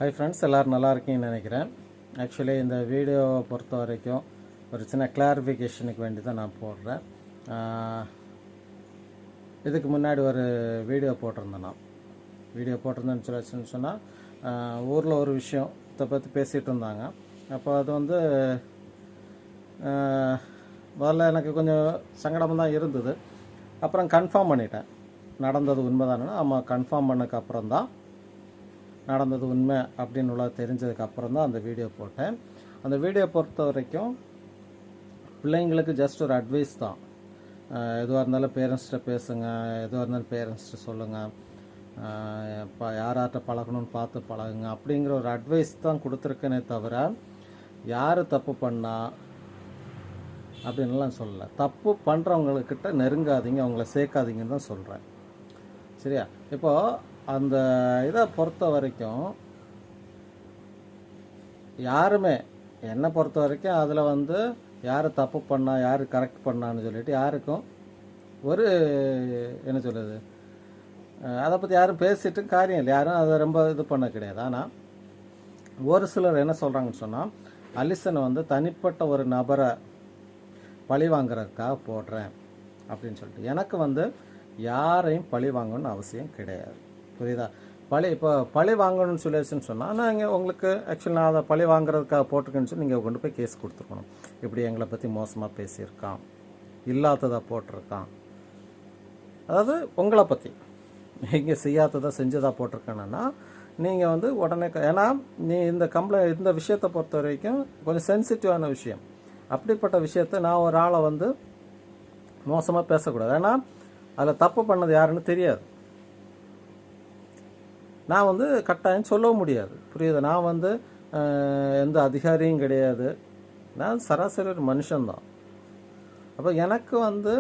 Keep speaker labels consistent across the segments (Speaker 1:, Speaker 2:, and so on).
Speaker 1: Hi friends, எல்லோரும் நல்லா இருக்கீங்கன்னு நினைக்கிறேன். ஆக்சுவலி இந்த வீடியோவை பொறுத்த வரைக்கும் ஒரு சின்ன கிளாரிஃபிகேஷனுக்கு வேண்டி தான் நான் போடுறேன். இதுக்கு முன்னாடி ஒரு வீடியோ போட்டிருந்தேன்னு சொன்னால் ஊரில் ஒரு விஷயத்தை பற்றி பேசிகிட்டு இருந்தாங்க. அப்போ அது வந்து முதல்ல எனக்கு கொஞ்சம் சங்கடமாக தான் இருந்தது. அப்புறம் கன்ஃபார்ம் பண்ணிட்டேன், நடந்தது உண்மைதானே. ஆமாம், கன்ஃபார்ம் பண்ணதுக்கப்புறம் தான் நடந்தது உண்மை அப்படின்னு உள்ள தெரிஞ்சதுக்கப்புறம் தான் அந்த வீடியோ போட்டேன். அந்த வீடியோ பொறுத்த வரைக்கும் பிள்ளைங்களுக்கு ஜஸ்ட் ஒரு அட்வைஸ் தான். எதுவாக இருந்தாலும் பேரண்ட்ஸ்கிட்ட பேசுங்க, எதுவாக இருந்தாலும் பேரண்ட்ஸ்கிட்ட சொல்லுங்கள், இப்போ யார்கிட்ட பழகணும்னு பார்த்து பழகுங்க அப்படிங்கிற ஒரு அட்வைஸ் தான் கொடுத்துருக்கேனே தவிர யார் தப்பு பண்ணா அப்படின்லாம் சொல்லலை. தப்பு பண்ணுறவங்கக்கிட்ட நெருங்காதீங்க, அவங்கள சேர்க்காதீங்கன்னு தான் சொல்கிறேன். சரியா? இப்போது அந்த இதை பொறுத்த வரைக்கும் யாருமே என்னை பொறுத்த வரைக்கும் அதில் வந்து யார் தப்பு பண்ணா யார் கரெக்ட் பண்ணான்னு சொல்லிட்டு யாருக்கும் ஒரு என்ன சொல்லுது, அதை பற்றி யாரும் பேசிட்டு காரியம் இல்லை, யாரும் அதை ரொம்ப இது பண்ண கிடையாது. ஆனால் ஒரு சிலர் என்ன சொல்கிறாங்கன்னு சொன்னால், அலிசனை வந்து தனிப்பட்ட ஒரு நபரை பழி வாங்குறதுக்காக போடுறேன் அப்படின்னு சொல்லிட்டு. எனக்கு வந்து யாரையும் பழி வாங்கணும்னு அவசியம் கிடையாது. புரியுதா? இப்போ பழி வாங்கணும்னு சொல்லிச்சுன்னு சொன்னால் நான் உங்களுக்கு ஆக்சுவலி நான் அதை பழி வாங்குறதுக்காக போட்டிருக்கேன்னு சொல்லி நீங்கள் கொண்டு போய் கேஸ் கொடுத்துருக்கணும். இப்படி எங்களை பற்றி மோசமாக பேசியிருக்கான், இல்லாததாக போட்டிருக்கான், அதாவது உங்களை பற்றி நீங்கள் செய்யாததாக செஞ்சதாக போட்டிருக்கேன்னா நீங்கள் வந்து உடனே, ஏன்னா நீ இந்த விஷயத்தை பொறுத்த வரைக்கும் கொஞ்சம் சென்சிட்டிவான விஷயம். அப்படிப்பட்ட விஷயத்தை நான் ஒரு ஆளை வந்து மோசமாக பேசக்கூடாது. ஏன்னா அதில் தப்பு பண்ணது யாருன்னு தெரியாது. நான் வந்து கட்டாயம் சொல்லவும் முடியாது. புரியுது? நான் வந்து எந்த அதிகாரியும் கிடையாது, நான் சராசரி ஒரு மனுஷன்தான். அப்போ எனக்கு வந்து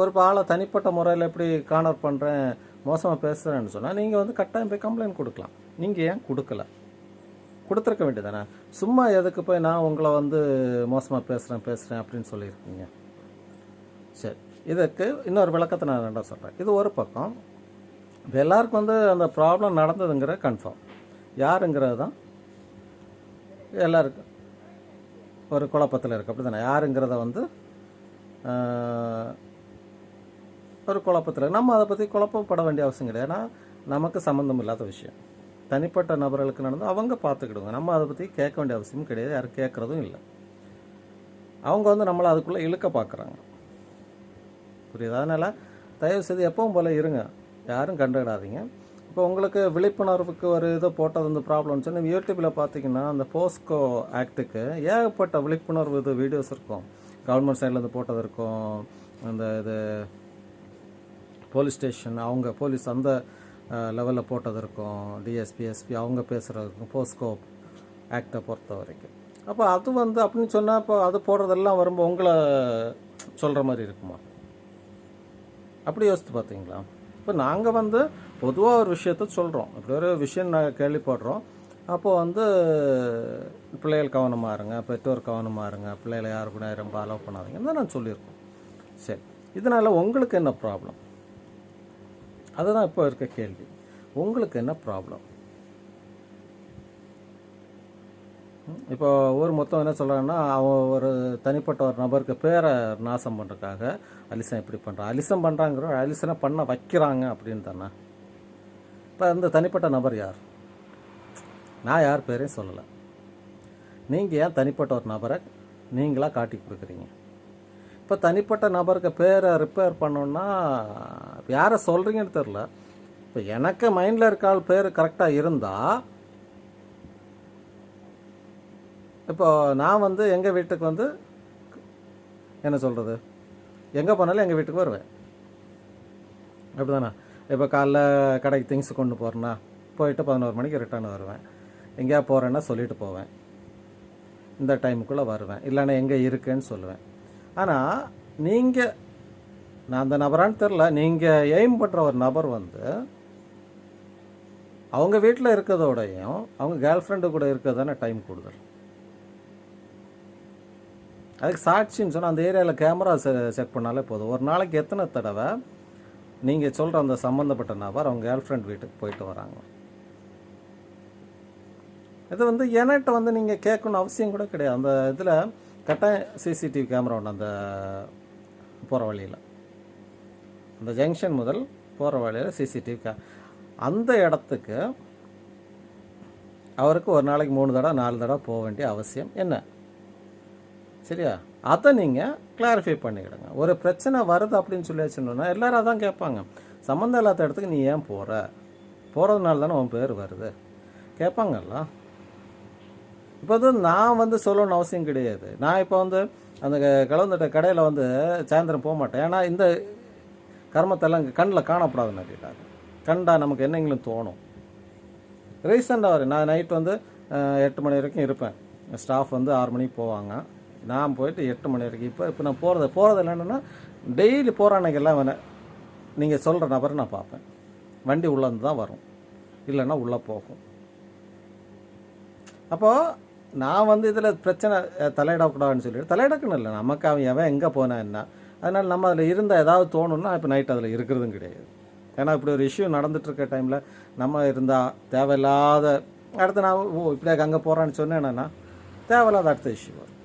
Speaker 1: ஒரு ஆளை தனிப்பட்ட முறையில் எப்படி கார்னர் பண்ணுறேன், மோசமாக பேசுகிறேன்னு சொன்னால் நீங்கள் வந்து கட்டாயம் போய் கம்ப்ளைண்ட் கொடுக்கலாம். நீங்கள் ஏன் கொடுக்கல? கொடுத்துருக்க வேண்டியதானே. சும்மா எதுக்கு போய் நான் உங்களை வந்து மோசமாக பேசுகிறேன் அப்படின்னு சொல்லியிருக்கீங்க. சரி, இதுக்கு இன்னொரு விளக்கத்தை நான் ரெண்டாக சொல்கிறேன். இது ஒரு பக்கம். இப்போ எல்லாருக்கும் வந்து அந்த ப்ராப்ளம் நடந்ததுங்கிற கன்ஃபார்ம் யாருங்கிறது தான் எல்லாருக்கும் ஒரு குழப்பத்தில் இருக்குது. அப்படி தானே? யாருங்கிறத வந்து ஒரு குழப்பத்தில், நம்ம அதை பற்றி குழப்பப்பட வேண்டிய அவசியம் கிடையாது. ஏன்னா நமக்கு சம்மந்தம் இல்லாத விஷயம், தனிப்பட்ட நபர்களுக்கு நடந்து அவங்க பார்த்துக்கிடுங்க. நம்ம அதை பற்றி கேட்க வேண்டிய அவசியமும் கிடையாது, யாரும் கேட்குறதும் இல்லை. அவங்க வந்து நம்மளை அதுக்குள்ளே இழுக்க பார்க்குறாங்க. புரியுது? அதனால் தயவு செய்து எப்பவும் போல் இருங்க, யாரும் கண்டுக்கிடாதீங்க. இப்போ உங்களுக்கு விழிப்புணர்வுக்கு ஒரு இதை போட்டது இந்த ப்ராப்ளம்னு சொல்லி யூடியூப்பில் பார்த்தீங்கன்னா அந்த போஸ்கோ ஆக்டுக்கு ஏகப்பட்ட விழிப்புணர்வு இது வீடியோஸ் இருக்கும். கவர்மெண்ட் சைட்லேருந்து போட்டது இருக்கும். அந்த இது போலீஸ் ஸ்டேஷன் அவங்க போலீஸ் அந்த லெவலில் போட்டது இருக்கும். டிஎஸ்பி எஸ்பி அவங்க பேசுகிறது இருக்கும் போஸ்கோ ஆக்டை பொறுத்த வரைக்கும். அப்போ அது வந்து அப்படின்னு சொன்னால் இப்போ அது போடுறதெல்லாம் வரும்போது உங்களை சொல்கிற மாதிரி இருக்குமா? அப்படி யோசித்து பார்த்தீங்களா? இப்போ நாங்கள் வந்து பொதுவாக ஒரு விஷயத்த சொல்கிறோம், இப்படி ஒரு விஷயம் நாங்கள் கேள்விப்படுறோம். அப்போது வந்து பிள்ளைகள் கவனமாக இருங்க, பெற்றோர் கவனமாக இருங்க, பிள்ளைகளை யாரு கூட ரொம்ப அலோவ் பண்ணாதீங்கன்னு தான் நான் சொல்லியிருக்கோம். சரி, இதனால் உங்களுக்கு என்ன ப்ராப்ளம்? அதுதான் இப்போ இருக்க கேள்வி. உங்களுக்கு என்ன ப்ராப்ளம்? இப்போ ஊர் மொத்தம் என்ன சொல்கிறாங்கன்னா, அவன் ஒரு தனிப்பட்ட ஒரு நபருக்கு பேரை நாசம் பண்ணுறதுக்காக அலிசன் இப்படி பண்ணுறான், அலிசன் பண்ணுறாங்கிற அலிசனை பண்ண வைக்கிறாங்க அப்படின்னு தானே. இப்போ இந்த தனிப்பட்ட நபர் யார்? நான் யார் பேரையும் சொல்லலை. நீங்கள் ஏன் தனிப்பட்ட ஒரு நபரை நீங்களாக காட்டி கொடுக்குறீங்க? இப்போ தனிப்பட்ட நபருக்கு பேரை ரிப்பேர் பண்ணோன்னா யாரை சொல்கிறீங்கன்னு தெரில. இப்போ எனக்கு மைண்டில் இருக்கால் பேர் கரெக்டாக இருந்தால், இப்போ நான் வந்து எங்கள் வீட்டுக்கு வந்து என்ன சொல்கிறது, எங்கே போனாலும் எங்கள் வீட்டுக்கு வருவேன். அப்படி தானே? இப்போ காலைல கடைக்கு திங்ஸ் கொண்டு போகிறேன்னா போயிட்டு 11 மணிக்கு ரிட்டர்ன் வருவேன். எங்கேயா போகிறேன்னா சொல்லிட்டு போவேன், இந்த டைமுக்குள்ளே வருவேன், இல்லைன்னா எங்கே இருக்குன்னு சொல்லுவேன். ஆனால் நீங்கள், நான் அந்த நபரான்னு தெரில, நீங்கள் எய்ம் பண்ணுற ஒரு நபர் வந்து அவங்க வீட்டில் இருக்கிறதோடையும் அவங்க கேர்ள் ஃப்ரெண்டு கூட இருக்கிறது தானே டைம் கூடுதல். அதுக்கு சாட்சின்னு சொன்னால் அந்த ஏரியாவில் கேமரா செக் பண்ணாலே போதும். ஒரு நாளைக்கு எத்தனை தடவை நீங்கள் சொல்கிற அந்த சம்மந்தப்பட்ட நபர் அவங்க கேர்ள் ஃப்ரெண்ட் வீட்டுக்கு போயிட்டு வராங்க? இது வந்து என்கிட்ட வந்து நீங்கள் கேட்கணும் அவசியம் கூட கிடையாது. அந்த இதில் கட்டாயம் சிசிடிவி கேமரா ஒன்று அந்த போகிற வழியில், அந்த ஜங்ஷன் முதல் போகிற வழியில் சிசிடிவி அந்த இடத்துக்கு அவருக்கு ஒரு நாளைக்கு 3 தடவை 4 தடவை போக வேண்டிய அவசியம் என்ன? சரியா? அதை நீங்கள் கிளாரிஃபை பண்ணிக்கிடுங்க. ஒரு பிரச்சனை வருது அப்படின்னு சொல்லி வச்சுருந்தோன்னா எல்லோரும் அதான் கேட்பாங்க, சம்மந்தம் இல்லாத இடத்துக்கு நீ ஏன் போகிறதுனால தானே உன் பேர் வருது கேட்பாங்கல்ல. இப்போ வந்து நான் வந்து சொல்லணும்னு அவசியம் கிடையாது. நான் இப்போ வந்து அந்த கலந்துட்ட கடையில் வந்து சாயந்தரம் போக மாட்டேன். ஏன்னா இந்த கர்மத்தெல்லாம் கண்ணில் காணப்படாதுன்னு சொல்லிட்டாங்க. கண்டா நமக்கு என்னங்களும் தோணும். ரீசெண்டாக வரும், நான் நைட் வந்து 8 மணி வரைக்கும் இருப்பேன். ஸ்டாஃப் வந்து 6 மணிக்கு போவாங்க, நான் போயிட்டு 8 மணி வரைக்கும். இப்போ நான் போகிறது இல்லைன்னா டெய்லி போகிற அன்னைக்கெல்லாம் வேணேன் நீங்கள் சொல்கிற நபரை நான் பார்ப்பேன். வண்டி உள்ளேருந்து தான் வரும், இல்லைன்னா உள்ளே போகும். அப்போது நான் வந்து இதில் பிரச்சனை தலையிடக்கூடாதுன்னு சொல்லிட்டு, தலையிடக்குன்னு இல்லை, நமக்கு அவன் எவன் எங்கே போனா என்ன, அதனால் நம்ம அதில் இருந்தால் ஏதாவது தோணுன்னா இப்போ நைட் அதில் இருக்கிறதும் கிடையாது. ஏன்னா இப்படி ஒரு இஷ்யூ நடந்துகிட்ருக்க டைமில் நம்ம இருந்தால் தேவையில்லாத அடுத்து நான் இப்படியே அங்கே போகிறான்னு சொன்னேன்னா தேவையில்லாத அடுத்த இஷ்யூ வரும்.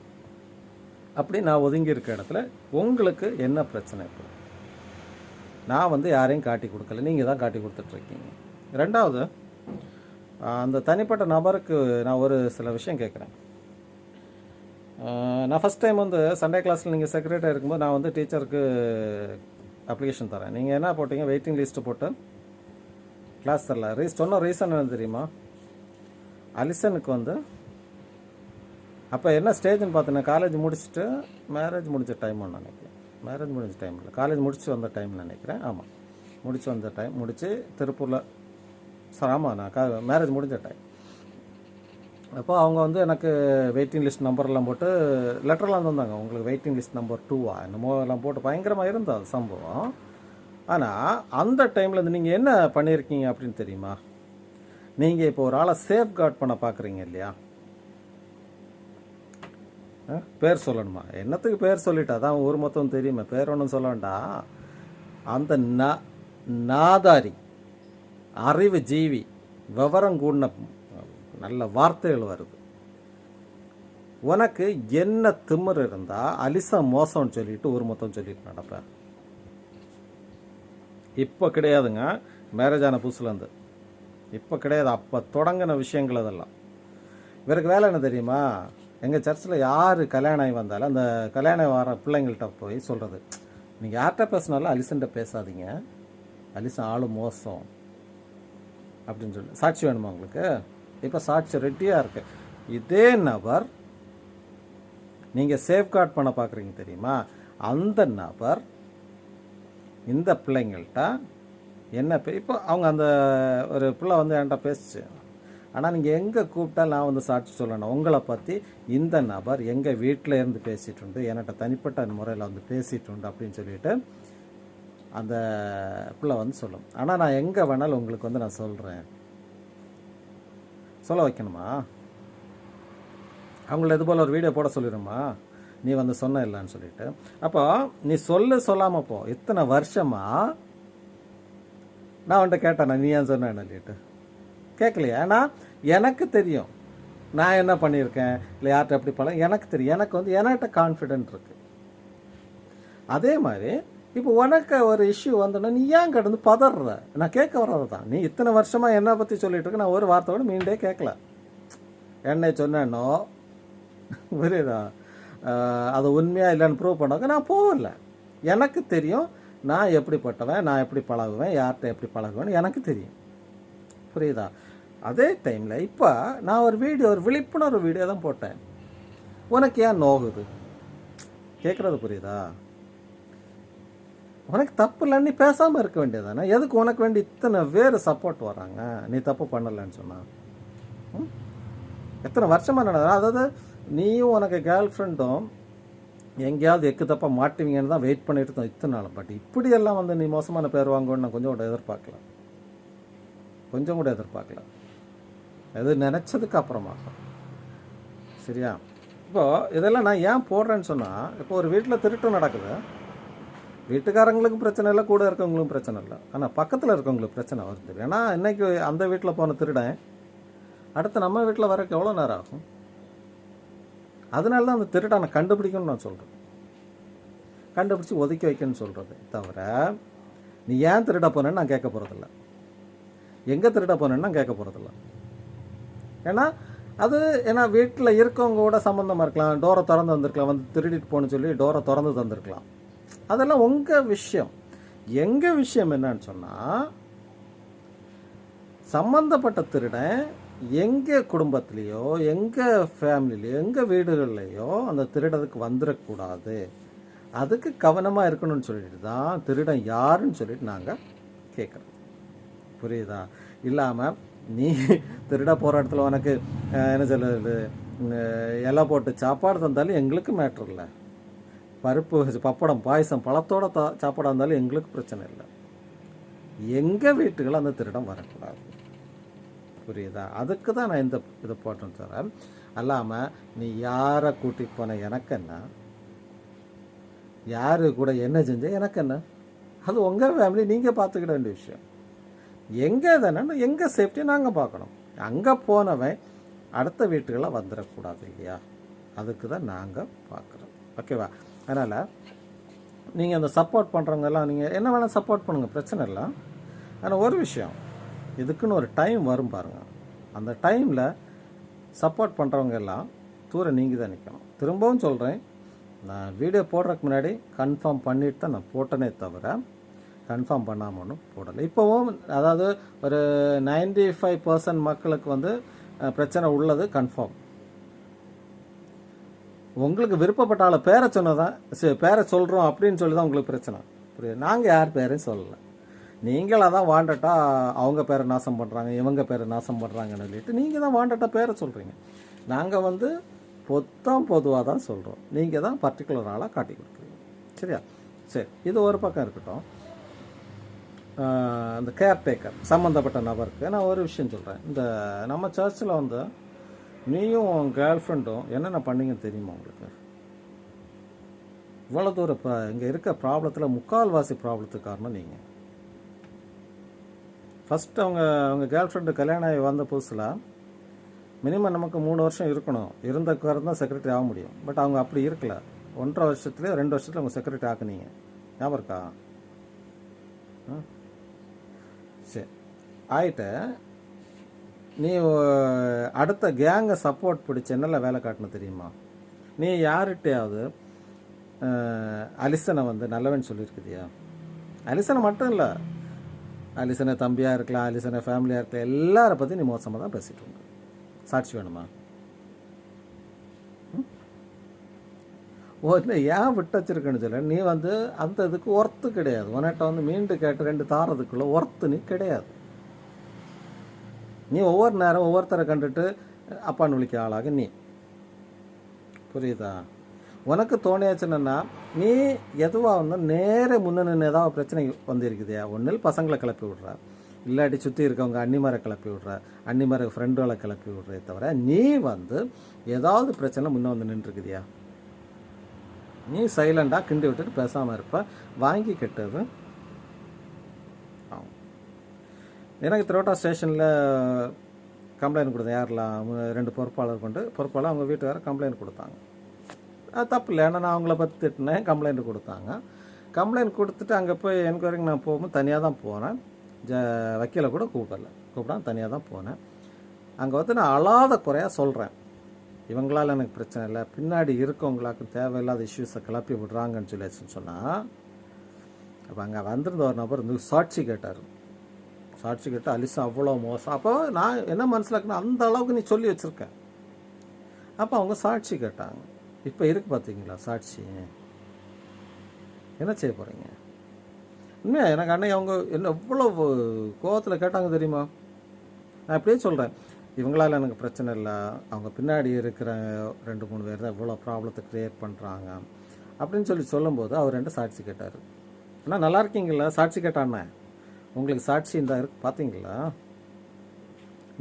Speaker 1: அப்படி நான் ஒதுங்கி இருக்க இடத்துல உங்களுக்கு என்ன பிரச்சனை? இப்போ நான் வந்து யாரையும் காட்டி கொடுக்கல, நீங்கள் தான் காட்டி கொடுத்துட்ருக்கீங்க. ரெண்டாவது, அந்த தனிப்பட்ட நபருக்கு நான் ஒரு சில விஷயம் கேட்குறேன். நான் ஃபஸ்ட் டைம் வந்து சண்டே கிளாஸில் நீங்கள் செக்ரட்டரி இருக்கும்போது நான் வந்து டீச்சருக்கு அப்ளிகேஷன் தரேன். நீங்கள் என்ன போட்டிங்க, வெயிட்டிங் லிஸ்ட்டு போட்டு கிளாஸ் தரல. சொன்ன ரீசன் என்ன தெரியுமா? அலிசனுக்கு வந்து அப்போ என்ன ஸ்டேஜ்னு பார்த்தீங்கன்னா, காலேஜ் முடிச்சுட்டு மேரேஜ் முடிஞ்ச டைம் ஒன்று நினைக்கிறேன். மேரேஜ் முடிஞ்ச டைம் இல்லை, காலேஜ் முடிச்சு வந்த டைம் நினைக்கிறேன். ஆமாம், முடிச்சு வந்த டைம், முடித்து திருப்பூரில். சார் ஆமாம், நான் மேரேஜ் முடிஞ்ச டைம். அப்போ அவங்க வந்து எனக்கு வெயிட்டிங் லிஸ்ட் நம்பர்லாம் போட்டு லெட்டர்லாம் தந்தாங்க. உங்களுக்கு வெயிட்டிங் லிஸ்ட் நம்பர் 2 என்னமோ எல்லாம் போட்டு பயங்கரமாக இருந்தது அது சம்பவம். ஆனால் அந்த டைமில் வந்து நீங்கள் என்ன பண்ணியிருக்கீங்க அப்படின்னு தெரியுமா? நீங்கள் இப்போ ஒரு ஆளை சேஃப் கார்ட் பண்ண பார்க்குறீங்க இல்லையா? பேர் சொல்லணுமா? என்னத்துக்கு பேர் சொல்லிட்டா தான் ஊர் மொத்தம் தெரியுமா? பேர் ஒன்றும் சொல்ல வேண்டாம். அந்த நாதாரி, அறிவு ஜீவி, விவரம் கூடின நல்ல வார்த்தைகள் வருது. உனக்கு என்ன திமிர் இருந்தா அலிசா மோசம்னு சொல்லிட்டு ஊர் மொத்தம் சொல்லிட்டு நடப்பேன். இப்போ கிடையாதுங்க, மேரேஜ் ஆன புதுசுலேருந்து இப்போ கிடையாது. அப்போ தொடங்கின விஷயங்கள் அதெல்லாம். இவருக்கு வேலை என்ன தெரியுமா? எங்கள் சர்ச்சில் யார் கல்யாணம் ஆகி வந்தாலும் அந்த கல்யாணம் வர பிள்ளைங்கள்ட்ட போய் சொல்கிறது, நீங்கள் யார்கிட்ட பேசினாலும் அலிசன்ட்ட பேசாதீங்க, அலிசன் ஆளு மோசம் அப்படின்னு சொல்லி. சாட்சி வேணுமா உங்களுக்கு? இப்போ சாட்சி ரெட்டியாக இருக்கு. இதே நபர் நீங்கள் சேஃப்கார்ட் பண்ண பார்க்குறீங்க தெரியுமா? அந்த நபர் இந்த பிள்ளைங்கள்ட்ட என்ன இப்போ அவங்க அந்த ஒரு பிள்ளை வந்து என்கிட்ட பேசிச்சு. ஆனால் நீங்கள் எங்கே கூப்பிட்டால் நான் வந்து சாட்சி சொல்லணும், உங்களை பற்றி இந்த நபர் எங்கள் வீட்டில் இருந்து பேசிகிட்டு உண்டு, என்கிட்ட தனிப்பட்ட முறையில் வந்து பேசிகிட்டு உண்டு அப்படின்னு சொல்லிட்டு அந்த பிள்ளை வந்து சொல்லும். ஆனால் நான் எங்கே வேணாலும் உங்களுக்கு வந்து நான் சொல்கிறேன். சொல்ல வைக்கணுமா? அவங்கள இது போல் ஒரு வீடியோ போட சொல்லிடுமா? நீ வந்து சொன்ன இல்லைன்னு சொல்லிட்டு. அப்போ நீ சொல்லாமல் போ. இத்தனை வருஷமாக நான் வந்துட்டு கேட்டேன், நீ ஏன் சொன்னேன்னு சொல்லிட்டு கேட்கலையா? ஏன்னா எனக்கு தெரியும் நான் என்ன பண்ணியிருக்கேன், இல்லை யார்கிட்ட எப்படி பழம் எனக்கு தெரியும். எனக்கு வந்து என்கிட்ட கான்ஃபிடென்ட் இருக்குது. அதே மாதிரி இப்போ உனக்கு ஒரு இஷ்யூ வந்தோன்னா நீ ஏன் கிடந்து பதற? நான் கேட்க வர்றது தான். நீ இத்தனை வருஷமாக என்னை பற்றி சொல்லிட்டு இருக்க, நான் ஒரு வார்த்தையோடு மீண்டே கேட்கல. என்னை சொன்னேன்னோ புரியுதா? அது உண்மையாக இல்லைன்னு ப்ரூவ் பண்ணாக்க நான் போகல. எனக்கு தெரியும் நான் எப்படிப்பட்டவன், நான் எப்படி பழகுவேன், யார்கிட்ட எப்படி பழகுவேன்னு எனக்கு தெரியும். புரியுதா? அதே டைமில் இப்போ நான் ஒரு விழிப்புணர்வு வீடியோ தான் போட்டேன். உனக்கு ஏன் நோகுது கேட்குறது? புரியுதா? உனக்கு தப்பு இல்லைன்னு நீ பேசாமல் இருக்க வேண்டியதானே? எதுக்கு உனக்கு வேண்டி இத்தனை பேர் சப்போர்ட் வராங்க நீ தப்பு பண்ணலைன்னு சொன்னால்? எத்தனை வருஷமாக நடந்தது? அதாவது நீயும் உனக்கு கேர்ள் ஃப்ரெண்டும் எங்கேயாவது எக்கு தப்பாக மாட்டுவீங்கன்னு தான் வெயிட் பண்ணிட்டு இருந்தோம் இத்தனை நாள். பட் இப்படியெல்லாம் வந்து நீ மோசமான பேர் வாங்குவோன்னு நான் கொஞ்சம் கூட எதிர்பார்க்கல. எது நினச்சதுக்கு அப்புறமா. சரியா? இப்போது இதெல்லாம் நான் ஏன் போடுறேன்னு சொன்னால், இப்போ ஒரு வீட்டில் திருட்டு நடக்குது, வீட்டுக்காரங்களுக்கும் பிரச்சனை இல்லை, கூட இருக்கவங்களுக்கும் பிரச்சனை இல்லை, ஆனால் பக்கத்தில் இருக்கவங்களுக்கு பிரச்சனை வருது. ஏன்னா இன்றைக்கி அந்த வீட்டில் போன திருடன் அடுத்து நம்ம வீட்டில் வரக்கு எவ்வளோ நேரம் ஆகும்? அதனால தான் அந்த திருடனை கண்டுபிடிக்கணும்னு நான் சொல்கிறேன். கண்டுபிடிச்சி ஒதுக்கி வைக்கணும்னு சொல்கிறது தவிர, நீ ஏன் திருட போனேன்னு நான் கேட்க போகிறதில்ல, எங்கே திருட போனேன்னு நான் கேட்க போகிறதில்ல. ஏன்னா வீட்டில் இருக்கவங்க கூட சம்மந்தமாக இருக்கலாம், டோரை திறந்து வந்திருக்கலாம், வந்து திருடிட்டு போகணுன்னு சொல்லி டோரை திறந்து தந்திருக்கலாம். அதெல்லாம் உங்கள் விஷயம். எங்கள் விஷயம் என்னன்னு சொன்னால், சம்மந்தப்பட்ட திருடன் எங்கள் குடும்பத்துலேயோ எங்கள் ஃபேமிலிலேயோ எங்கள் வீடுகள்லையோ அந்த திருடத்துக்கு வந்துடக்கூடாது, அதுக்கு கவனமாக இருக்கணும்னு சொல்லிட்டு தான் திருடன் யாருன்னு சொல்லிட்டு நாங்கள் கேட்குறோம். புரியுதா? இல்லாமல் நீ திருட போகிற இடத்துல உனக்கு என்ன சொல்லுறது, இலை போட்டு சாப்பாடு தந்தாலும் எங்களுக்கு மேட்ரு இல்லை, பருப்பு பப்படம் பாயசம் பழத்தோட சாப்பாடாக இருந்தாலும் எங்களுக்கு பிரச்சனை இல்லை. எங்கள் வீட்டுகள் அந்த திருடம் வரக்கூடாது. புரியுதா? அதுக்கு தான் நான் இந்த இதை போட்டேன்னு சொல்கிறேன். அல்லாமல் நீ யாரை கூட்டிகிட்டு போன எனக்கு என்ன, யாரு கூட என்ன செஞ்ச எனக்கு என்ன, அது உங்கள் ஃபேமிலி நீங்கள் பார்த்துக்கிட வேண்டிய விஷயம். எங்கே தானே எங்கள் சேஃப்டியை நாங்கள் பார்க்கணும். அங்கே போனவன் அடுத்த வீட்டுக்கெல்லாம் வந்துடக்கூடாது இல்லையா? அதுக்கு தான் நாங்கள் பார்க்குறோம். ஓகேவா? அதனால் நீங்கள் அந்த சப்போர்ட் பண்ணுறவங்கெல்லாம் நீங்கள் என்ன வேணால் சப்போர்ட் பண்ணுங்கள், பிரச்சனை இல்லை. ஆனால் ஒரு விஷயம், இதுக்குன்னு ஒரு டைம் வரும் பாருங்கள். அந்த டைமில் சப்போர்ட் பண்ணுறவங்க எல்லாம் தூரம் நீங்கள் தான் நிற்கணும். திரும்பவும் சொல்கிறேன், நான் வீடியோ போடுறதுக்கு முன்னாடி கன்ஃபார்ம் பண்ணிட்டு தான் நான் போட்டனே தவிர கன்ஃபார்ம் பண்ணாமல் ஒன்றும் போடலை. இப்போவும் அதாவது ஒரு 95% மக்களுக்கு வந்து பிரச்சனை உள்ளது கன்ஃபார்ம். உங்களுக்கு விருப்பப்பட்ட ஆளை பேரை சொன்னதான் பேரை சொல்கிறோம் அப்படின்னு சொல்லி தான் உங்களுக்கு பிரச்சனை. புரியுது? நாங்கள் யார் பேரையும் சொல்லலை. நீங்களாக தான் வாண்டட்டாக அவங்க பேரை நாசம் பண்ணுறாங்க, இவங்க பேரை நாசம் பண்ணுறாங்கன்னு சொல்லிட்டு நீங்கள் தான் வாண்டட்டாக பேரை சொல்கிறீங்க. நாங்கள் வந்து பொதுவாக தான் சொல்கிறோம், நீங்கள் தான் பர்டிகுலர் ஆளாக காட்டி கொடுக்குறீங்க. சரியா? சரி, இது ஒரு பக்கம் இருக்கட்டும். இந்த கேர்டேக்கர் சம்மந்தப்பட்ட நபருக்கு நான் ஒரு விஷயம் சொல்கிறேன். இந்த நம்ம சர்ச்சில் வந்து நீயும் உன் கேர்ள் ஃப்ரெண்டும் என்னென்ன பண்ணீங்கன்னு தெரியுமா உங்களுக்கு? இவ்வளோ தூரம் இப்போ இங்கே இருக்க ப்ராப்ளத்தில் முக்கால்வாசி ப்ராப்ளத்துக்கு காரணம் நீங்கள். ஃபஸ்ட்டு அவங்க கேர்ள் ஃப்ரெண்டு கல்யாணம் ஆகி வந்த புதுசில் மினிமம் நமக்கு 3 வருஷம் இருக்கணும், இருந்தக்காரம் தான் செக்ரட்டரி ஆக முடியும். பட் அவங்க அப்படி இருக்கல, 1.5 வருஷத்துலேயே 2 வருஷத்தில் அவங்க செக்ரட்டரி ஆக்குனீங்க. ஞாபகம் இருக்கா? சரி, ஆயிட்ட நீ அடுத்த கேங்கை சப்போர்ட் பிடிச்சி என்னெல்லாம் வேலை காட்டணும் தெரியுமா? நீ யார்கிட்டையாவது அலிசனை வந்து நல்லவன் சொல்லியிருக்குதியா? அலிசனை மட்டும் இல்லை, அலிசனை தம்பியாக இருக்கலாம், அலிசனை ஃபேமிலியாக இருக்கலாம், எல்லாரை பற்றி நீ மோசமாக தான் பேசிட்டு இருக்க. சாட்சி வேணுமா? ஒன்று ஏன் விட்டு வச்சிருக்கேன்னு சொல்ல, நீ வந்து அந்த இதுக்கு ஒர்த்து கிடையாது. உன்கிட்ட வந்து மீண்டு கேட்டு 2 தாரதுக்குள்ள ஒர்த்து நீ கிடையாது. நீ ஒவ்வொரு நேரம் ஒவ்வொருத்தரை கண்டுட்டு அப்பான்னு விழிக்க ஆளாக நீ. புரியுதா? உனக்கு தோணியாச்சுன்னா நீ எதுவாக வந்து நேர முன்னணி ஏதாவது பிரச்சனை வந்துருக்குதியா? ஒன்றில் பசங்களை கிளப்பி விட்ற, இல்லாட்டி சுற்றி இருக்கவங்க அன்னிமரை கிளப்பி விட்ற, அன்னிமரை ஃப்ரெண்டுகளை கிளப்பி விட்றே தவிர நீ வந்து ஏதாவது பிரச்சனை முன்னே வந்து நின்றுருக்குதியா? நீ சைலண்டாக கிண்டி விட்டுட்டு பேசாமல் இருப்ப. வாங்கி கெட்டது எனக்கு திரோட்டா ஸ்டேஷனில் கம்ப்ளைண்ட் கொடுத்தேன். யாரெல்லாம் 2 பொறுப்பாளர் கொண்டு பொறுப்பாளர் அவங்க வீட்டுக்கார கம்ப்ளைண்ட் கொடுத்தாங்க. அது தப்பு இல்லை, ஏன்னா நான் அவங்கள பற்றி திட்டினேன். கம்ப்ளைண்ட் கொடுத்தாங்க. கம்ப்ளைண்ட் கொடுத்துட்டு அங்கே போய் என்கொயரிக்கு நான் போகும்போது தனியாக தான் போனேன். வக்கீலை கூட கூப்பிடாம தனியாக தான் போனேன். அங்கே வந்து நான் அழாத குறையாக சொல்கிறேன், இவங்களால் எனக்கு பிரச்சனை இல்லை, பின்னாடி இருக்கவங்களாக்கு தேவையில்லாத இஷ்யூஸை கிளப்பி விடுறாங்கன்னு சொல்லியாச்சுன்னு சொன்னால், அப்போ அங்கே வந்திருந்த ஒரு நபர் வந்து சாட்சி கேட்டார். சாட்சி கேட்டால் அலிசா அவ்வளோ மோசம். அப்போ நான் என்ன மனசில் இருக்குன்னா, அந்த அளவுக்கு நீ சொல்லி வச்சுருக்கேன். அப்போ அவங்க சாட்சி கேட்டாங்க. இப்போ இருக்கு பார்த்தீங்களா சாட்சி? என்ன செய்ய போகிறீங்க? உண்மையா எனக்கு அன்னைக்கு அவங்க என்ன எவ்வளோ கோவத்தில் கேட்டாங்க தெரியுமா? நான் அப்படியே சொல்கிறேன், இவங்களால் எனக்கு பிரச்சனை இல்லை, அவங்க பின்னாடி இருக்கிற 2-3 பேர் தான் இவ்வளோ ப்ராப்ளத்தை க்ரியேட் பண்ணுறாங்க அப்படின்னு சொல்லும்போது அவர் 2 சாட்சி கேட்டார். ஆனால் நல்லா இருக்கீங்களா? சாட்சி கேட்டானே, உங்களுக்கு சாட்சி இந்த இருக்கு பார்த்தீங்களா?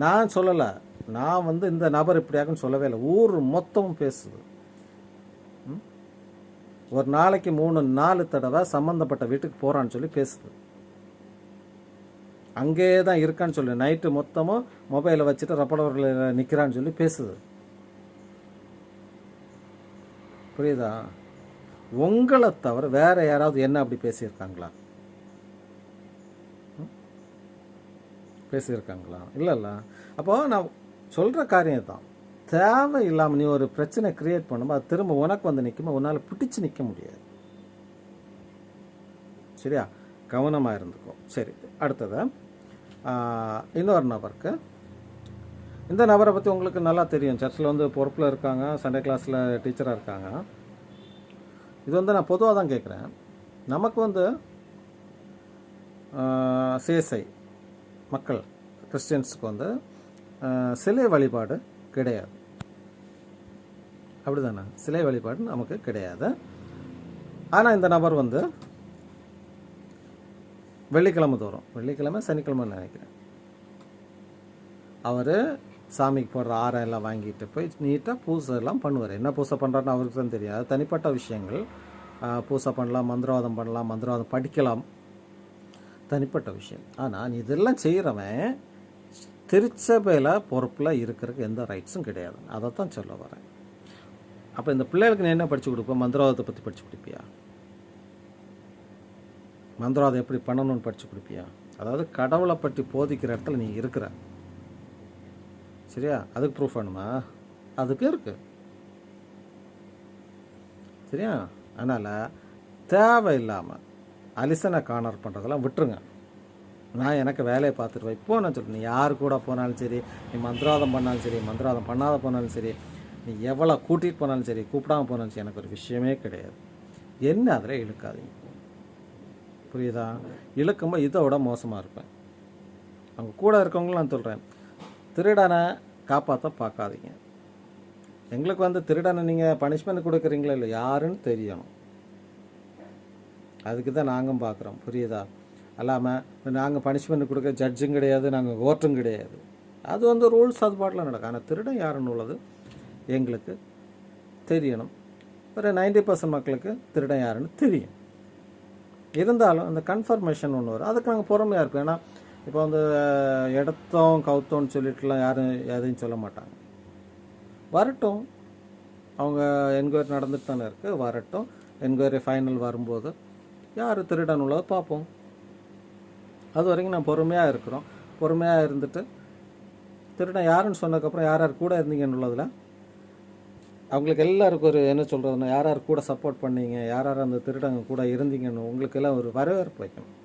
Speaker 1: நான் சொல்லலை, நான் வந்து இந்த நபர் இப்படியாக்குன்னு சொல்லவே இல்லை. ஊர் மொத்தமும் பேசுது. ஒரு நாளைக்கு 3-4 தடவை சம்மந்தப்பட்ட வீட்டுக்கு போகிறான்னு சொல்லி பேசுது. அங்கேயே தான் இருக்கான்னு சொல்லி நைட்டு மொத்தமும் மொபைலை வச்சுட்டு ரப்படவர்கள் நிற்கிறான்னு சொல்லி பேசுது. புரியுதா? உங்களை தவிர வேற யாராவது என்ன அப்படி பேசியிருக்காங்களா? பேசியிருக்காங்களா? இல்லைல்ல. அப்போது நான் சொல்கிற காரியம் தான், தேவை இல்லாமல் நீ ஒரு பிரச்சனை கிரியேட் பண்ணும்போது அது திரும்ப உனக்கு வந்து நிற்கும்போது உன்னால் பிடிச்சி நிற்க முடியாது. சரியா? கவனமாக இருந்துக்கோ. சரி, அடுத்தது இன்னொரு நபருக்கு. இந்த நபரை பற்றி உங்களுக்கு நல்லா தெரியும். சர்ச்சில் வந்து பொறுப்பில் இருக்காங்க, சண்டே கிளாஸில் டீச்சராக இருக்காங்க. இது வந்து நான் பொதுவாக தான் கேட்குறேன். நமக்கு வந்து சிஎஸ்ஐ மக்கள் கிறிஸ்டியன்ஸுக்கு வந்து சிலை வழிபாடு கிடையாது. அப்படி தானே? சிலை வழிபாடு நமக்கு கிடையாது. ஆனால் இந்த நபர் வந்து வெள்ளிக்கிழமை தோறும், வெள்ளிக்கிழமை சனிக்கிழமைன்னு நினைக்கிறேன், அவர் சாமிக்கு போடுற ஆரம் எல்லாம் வாங்கிட்டு போய் நீட்டாக பூசை எல்லாம் பண்ணுவார். என்ன பூசை பண்ணுறாருன்னு அவருக்கு தான் தெரியும். அது தனிப்பட்ட விஷயங்கள். பூசை பண்ணலாம், மந்திரவாதம் பண்ணலாம், மந்திரவாதம் படிக்கலாம், தனிப்பட்ட விஷயம். ஆனால் நீ இதெல்லாம் செய்கிறவன் திருச்சபையில் பொறுப்பில் இருக்கிறதுக்கு எந்த ரைட்ஸும் கிடையாது. அதை தான் சொல்ல வரேன். அப்போ இந்த பிள்ளைகளுக்கு நீ என்ன படித்து கொடுப்பேன்? மந்திரவாதத்தை பற்றி படித்து கொடுப்பியா? மந்திரவாதம் எப்படி பண்ணணும்னு படித்து கொடுப்பியா? அதாவது கடவுளை பற்றி போதிக்கிற இடத்துல நீ இருக்கிற. சரியா? அதுக்கு ப்ரூஃப் வேணுமா? அதுக்கு இருக்கு. சரியா? அதனால் தேவையில்லாமல் அலிசனை கார்னர் பண்ணுறதெல்லாம் விட்டுருங்க. நான் எனக்கு வேலையை பார்த்துட்டு இப்போ நான் சொல்கிறேன், நீ யார் கூட போனாலும் சரி, நீ மந்திரவாதம் பண்ணாலும் சரி, மந்திரவாதம் பண்ணாத போனாலும் சரி, நீ எவ்வளோ கூட்டிகிட்டு போனாலும் சரி, கூப்பிடாமல் போனாலும் சரி, எனக்கு ஒரு விஷயமே கிடையாது. என்ன அதில் இழுக்காதீங்க. புரியுதா? இழுக்கும்போது இதை விட மோசமாக இருப்பேன். அவங்க கூட இருக்கவங்களும் நான் சொல்கிறேன், திருடனை காப்பாற்ற பார்க்காதீங்க. எங்களுக்கு வந்து திருடனை நீங்கள் பனிஷ்மெண்ட் கொடுக்குறீங்களா இல்லை யாருன்னு தெரியணும். அதுக்கு தான் நாங்கள் பார்க்குறோம். புரியுதா? அல்லாமல் நாங்கள் பனிஷ்மெண்ட் கொடுக்க ஜட்ஜும் கிடையாது, நாங்கள் கோர்ட்டும் கிடையாது. அது வந்து ரூல்ஸ் அது பாட்டில் நடக்கும். ஆனால் திருடன் யாருன்னு உள்ளது எங்களுக்கு தெரியணும். ஒரு 90% மக்களுக்கு திருடன் யாருன்னு தெரியும். இருந்தாலும் அந்த கன்ஃபர்மேஷன் ஒன்று வரும். அதுக்கு நாங்கள் பொறுமையாக இருப்போம். ஏன்னா இப்போ வந்து எடுத்தோம் கவுத்தோன்னு சொல்லிட்டுலாம் யாரும் எதையும் சொல்ல மாட்டாங்க. வரட்டும், அவங்க என்கொயரி நடந்துட்டு தானே இருக்குது, வரட்டும். என்கொயரி ஃபைனல் வரும்போது யார் திருடன் உள்ளதை பார்ப்போம். அது வரைக்கும் நான் பொறுமையாக இருக்கிறோம். பொறுமையாக இருந்துட்டு திருடன் யாருன்னு சொன்னதுக்கப்புறம் யார் யார் கூட இருந்தீங்கன்னு உள்ளதில் அவங்களுக்கு எல்லாருக்கும் ஒரு என்ன சொல்கிறதுனா, யார் யார் கூட சப்போர்ட் பண்ணீங்க, யார் யார் அந்த திருடங்க கூட இருந்தீங்கன்னு உங்களுக்கு எல்லாம் ஒரு வரவேற்பு வைக்கணும்.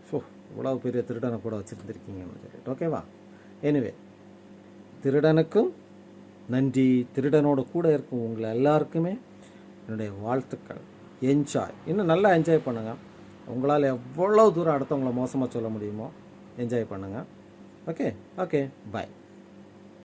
Speaker 1: ஸோ இவ்வளோ பெரிய திருடனை கூட வச்சுருந்துருக்கீங்கன்னு சொல்லிட்டு, ஓகேவா? எனிவே, திருடனுக்கும் நன்றி. திருடனோட கூட இருக்கும் உங்களை எல்லாருக்குமே என்னுடைய வாழ்த்துக்கள். என்ஜாய், இன்னும் நல்லா என்ஜாய் பண்ணுங்கள். உங்களால் எவ்வளோ தூரம் அடுத்தவங்கள மோசமாக சொல்ல முடியுமோ என்ஜாய் பண்ணுங்கள். ஓகே, பாய்.